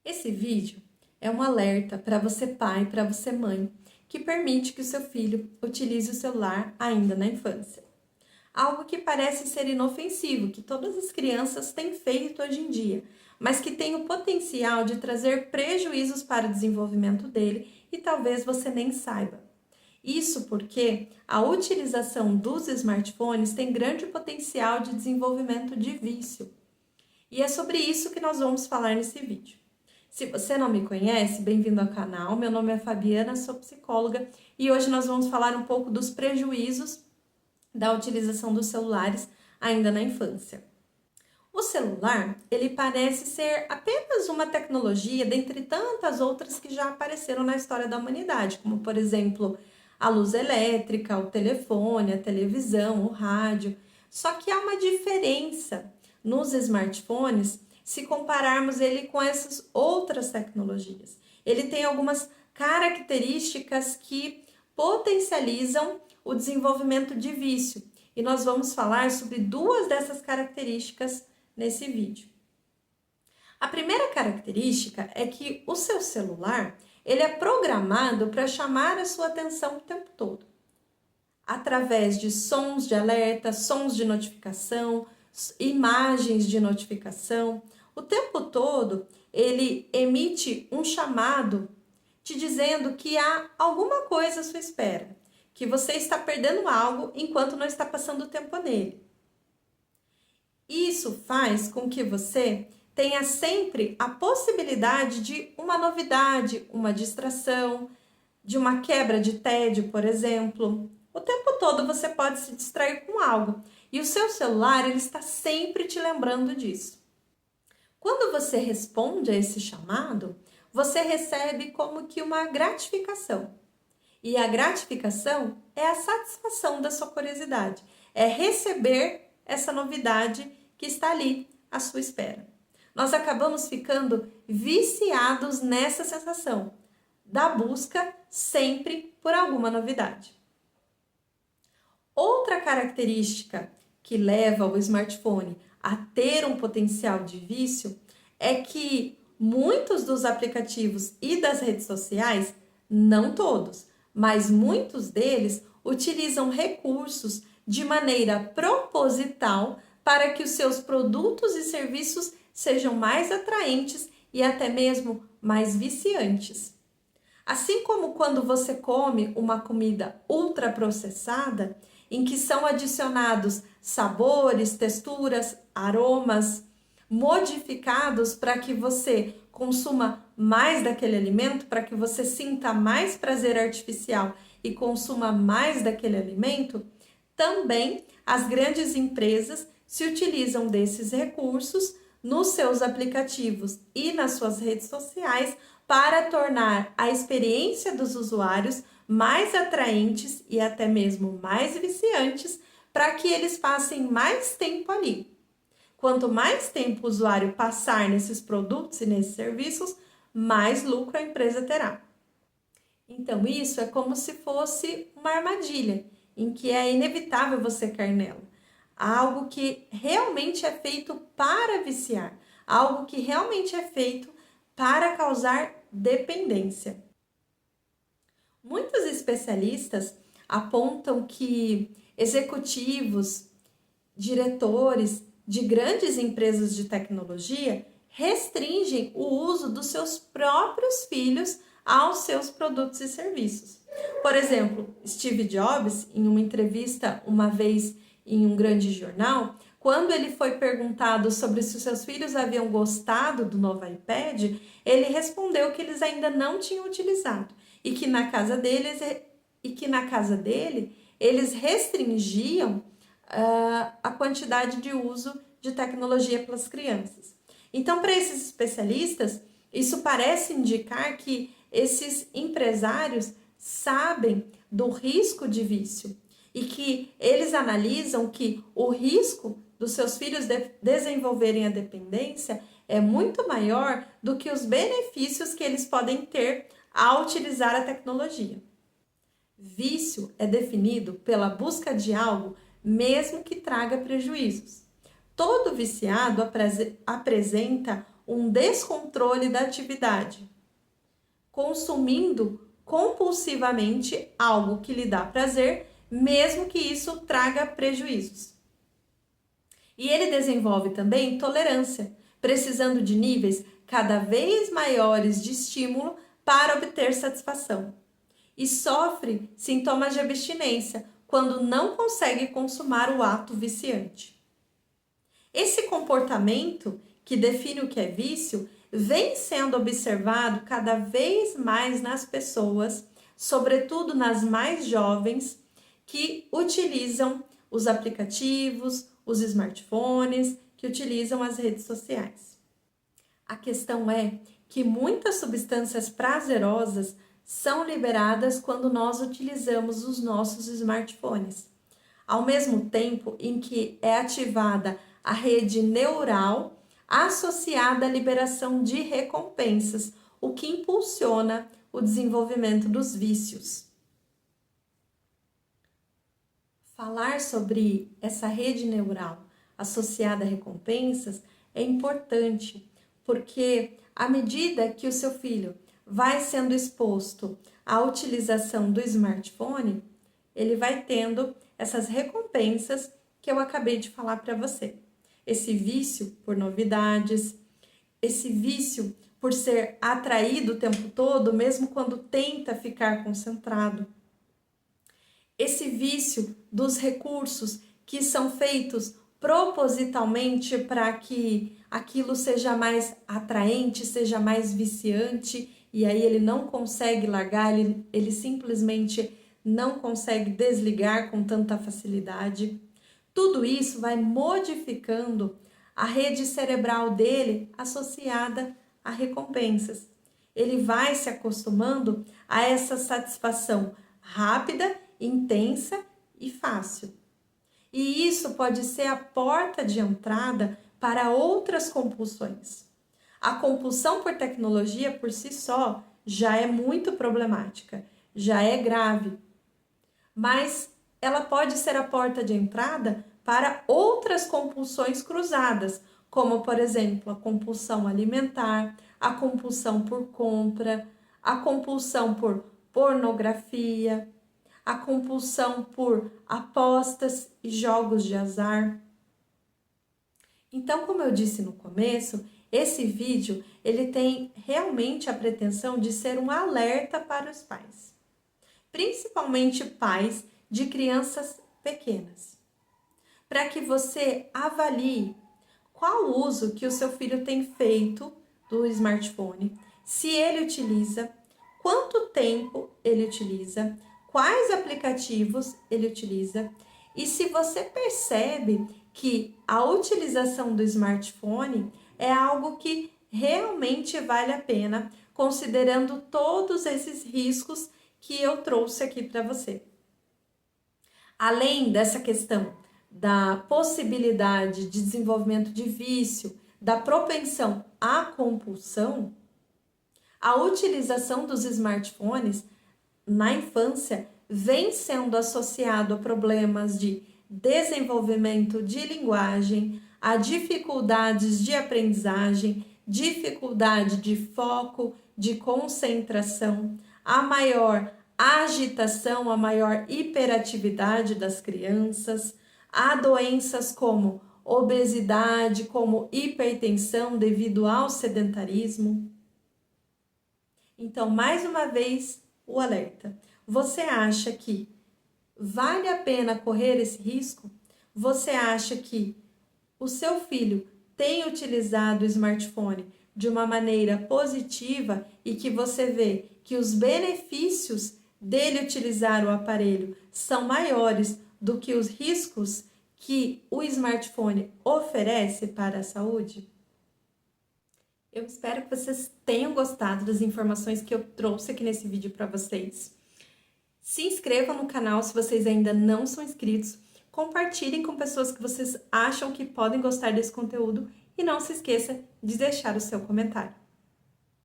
Esse vídeo é um alerta para você pai, para você mãe, que permite que o seu filho utilize o celular ainda na infância. Algo que parece ser inofensivo, que todas as crianças têm feito hoje em dia, mas que tem o potencial de trazer prejuízos para o desenvolvimento dele e talvez você nem saiba. Isso porque a utilização dos smartphones tem grande potencial de desenvolvimento de vício. E é sobre isso que nós vamos falar nesse vídeo. Se você não me conhece, bem-vindo ao canal. Meu nome é Fabiana, sou psicóloga e hoje nós vamos falar um pouco dos prejuízos da utilização dos celulares ainda na infância. O celular, ele parece ser apenas uma tecnologia dentre tantas outras que já apareceram na história da humanidade, como por exemplo, a luz elétrica, o telefone, a televisão, o rádio. Só que há uma diferença nos smartphones se compararmos ele com essas outras tecnologias. Ele tem algumas características que potencializam o desenvolvimento de vício. E nós vamos falar sobre duas dessas características nesse vídeo. A primeira característica é que o seu celular, ele é programado para chamar a sua atenção o tempo todo. Através de sons de alerta, sons de notificação, imagens de notificação, o tempo todo ele emite um chamado te dizendo que há alguma coisa à sua espera, que você está perdendo algo enquanto não está passando tempo nele. Isso faz com que você tenha sempre a possibilidade de uma novidade, uma distração, de uma quebra de tédio, por exemplo. O tempo todo você pode se distrair com algo e o seu celular ele está sempre te lembrando disso. Quando você responde a esse chamado, você recebe como que uma gratificação. E a gratificação é a satisfação da sua curiosidade, é receber essa novidade que está ali à sua espera. Nós acabamos ficando viciados nessa sensação da busca sempre por alguma novidade. Outra característica que leva o smartphone a ter um potencial de vício é que muitos dos aplicativos e das redes sociais, não todos, mas muitos deles utilizam recursos de maneira proposital para que os seus produtos e serviços sejam mais atraentes e até mesmo mais viciantes. Assim como quando você come uma comida ultraprocessada, em que são adicionados sabores, texturas, aromas modificados para que você consuma mais daquele alimento, para que você sinta mais prazer artificial e consuma mais daquele alimento, também as grandes empresas se utilizam desses recursos nos seus aplicativos e nas suas redes sociais para tornar a experiência dos usuários mais atraentes e até mesmo mais viciantes para que eles passem mais tempo ali. Quanto mais tempo o usuário passar nesses produtos e nesses serviços, mais lucro a empresa terá. Então isso é como se fosse uma armadilha, em que é inevitável você cair nela. Algo que realmente é feito para viciar, algo que realmente é feito para causar dependência. Muitos especialistas apontam que executivos, diretores de grandes empresas de tecnologia restringem o uso dos seus próprios filhos aos seus produtos e serviços. Por exemplo, Steve Jobs, em uma entrevista uma vez em um grande jornal, quando ele foi perguntado sobre se os seus filhos haviam gostado do novo iPad, ele respondeu que eles ainda não tinham utilizado e que na casa dele eles restringiam a quantidade de uso de tecnologia pelas crianças. Então, para esses especialistas, isso parece indicar que esses empresários sabem do risco de vício e que eles analisam que o risco dos seus filhos desenvolverem a dependência é muito maior do que os benefícios que eles podem ter ao utilizar a tecnologia. Vício é definido pela busca de algo mesmo que traga prejuízos. Todo viciado apresenta um descontrole da atividade, consumindo compulsivamente algo que lhe dá prazer, mesmo que isso traga prejuízos. E ele desenvolve também tolerância, precisando de níveis cada vez maiores de estímulo para obter satisfação. E sofre sintomas de abstinência quando não consegue consumar o ato viciante. Esse comportamento, que define o que é vício, vem sendo observado cada vez mais nas pessoas, sobretudo nas mais jovens, que utilizam os aplicativos, os smartphones, que utilizam as redes sociais. A questão é que muitas substâncias prazerosas são liberadas quando nós utilizamos os nossos smartphones, ao mesmo tempo em que é ativada a rede neural associada à liberação de recompensas, o que impulsiona o desenvolvimento dos vícios. Falar sobre essa rede neural associada a recompensas é importante, porque à medida que o seu filho vai sendo exposto à utilização do smartphone, ele vai tendo essas recompensas que eu acabei de falar para você. Esse vício por novidades, esse vício por ser atraído o tempo todo, mesmo quando tenta ficar concentrado. Esse vício dos recursos que são feitos propositalmente para que aquilo seja mais atraente, seja mais viciante, e aí ele não consegue largar, ele simplesmente não consegue desligar com tanta facilidade. Tudo isso vai modificando a rede cerebral dele associada a recompensas. Ele vai se acostumando a essa satisfação rápida, intensa e fácil. E isso pode ser a porta de entrada para outras compulsões. A compulsão por tecnologia por si só já é muito problemática, já é grave, mas ela pode ser a porta de entrada para outras compulsões cruzadas, como, por exemplo, a compulsão alimentar, a compulsão por compra, a compulsão por pornografia, a compulsão por apostas e jogos de azar. Então, como eu disse no começo, esse vídeo ele tem realmente a pretensão de ser um alerta para os pais, principalmente pais de crianças pequenas, para que você avalie qual o uso que o seu filho tem feito do smartphone, se ele utiliza, quanto tempo ele utiliza, quais aplicativos ele utiliza e se você percebe que a utilização do smartphone é algo que realmente vale a pena, considerando todos esses riscos que eu trouxe aqui para você. Além dessa questão da possibilidade de desenvolvimento de vício, da propensão à compulsão, a utilização dos smartphones na infância vem sendo associado a problemas de desenvolvimento de linguagem, a dificuldades de aprendizagem, dificuldade de foco, de concentração, a maior agitação, a maior hiperatividade das crianças, há doenças como obesidade, como hipertensão devido ao sedentarismo. Então, mais uma vez, o alerta. Você acha que vale a pena correr esse risco? Você acha que o seu filho tem utilizado o smartphone de uma maneira positiva e que você vê que os benefícios dele utilizar o aparelho são maiores do que os riscos que o smartphone oferece para a saúde? Eu espero que vocês tenham gostado das informações que eu trouxe aqui nesse vídeo para vocês. Se inscrevam no canal se vocês ainda não são inscritos, compartilhem com pessoas que vocês acham que podem gostar desse conteúdo e não se esqueça de deixar o seu comentário.